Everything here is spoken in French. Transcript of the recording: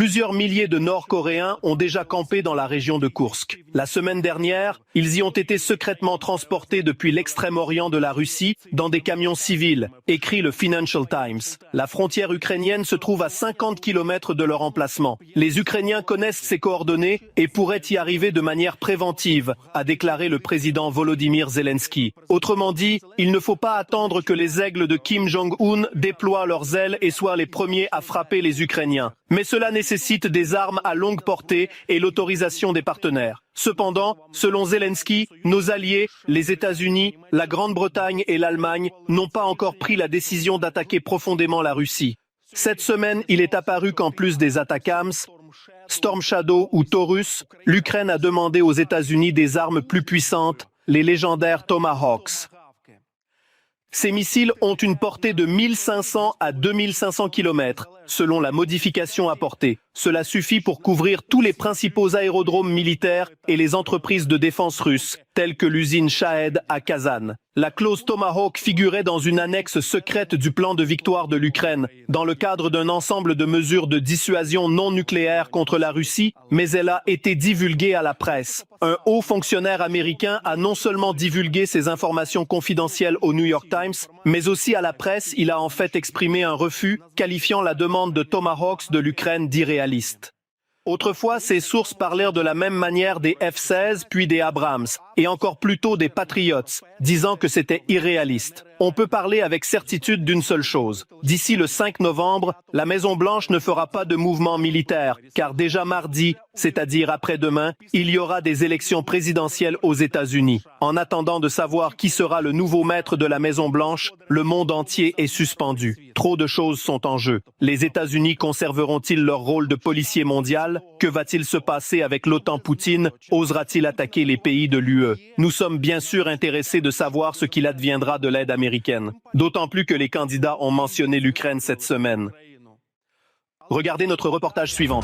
Plusieurs milliers de Nord-Coréens ont déjà campé dans la région de Koursk. La semaine dernière, ils y ont été secrètement transportés depuis l'extrême-orient de la Russie dans des camions civils, écrit le Financial Times. La frontière ukrainienne se trouve à 50 km de leur emplacement. Les Ukrainiens connaissent ces coordonnées et pourraient y arriver de manière préventive, a déclaré le président Volodymyr Zelensky. Autrement dit, il ne faut pas attendre que les aigles de Kim Jong-un déploient leurs ailes et soient les premiers à frapper les Ukrainiens. Mais cela nécessite des armes à longue portée et l'autorisation des partenaires. Cependant, selon Zelensky, nos alliés, les États-Unis, la Grande-Bretagne et l'Allemagne, n'ont pas encore pris la décision d'attaquer profondément la Russie. Cette semaine, il est apparu qu'en plus des ATACMS, Storm Shadow ou Taurus, l'Ukraine a demandé aux États-Unis des armes plus puissantes, les légendaires Tomahawks. Ces missiles ont une portée de 1500 à 2500 km, selon la modification apportée. Cela suffit pour couvrir tous les principaux aérodromes militaires et les entreprises de défense russes, telles que l'usine Shahed à Kazan. La clause Tomahawk figurait dans une annexe secrète du plan de victoire de l'Ukraine, dans le cadre d'un ensemble de mesures de dissuasion non nucléaire contre la Russie, mais elle a été divulguée à la presse. Un haut fonctionnaire américain a non seulement divulgué ces informations confidentielles au New York Times, mais aussi à la presse, il a en fait exprimé un refus, qualifiant la demande de Tomahawks de l'Ukraine d'irréaliste. Autrefois, ces sources parlèrent de la même manière des F-16 puis des Abrams, et encore plus tôt des Patriots, disant que c'était irréaliste. On peut parler avec certitude d'une seule chose. D'ici le 5 novembre, la Maison-Blanche ne fera pas de mouvement militaire, car déjà mardi, c'est-à-dire après-demain, il y aura des élections présidentielles aux États-Unis. En attendant de savoir qui sera le nouveau maître de la Maison-Blanche, le monde entier est suspendu. Trop de choses sont en jeu. Les États-Unis conserveront-ils leur rôle de policier mondial? Que va-t-il se passer avec l'OTAN Poutine? Osera-t-il attaquer les pays de l'UE? Nous sommes bien sûr intéressés de savoir ce qu'il adviendra de l'aide américaine. D'autant plus que les candidats ont mentionné l'Ukraine cette semaine. Regardez notre reportage suivant.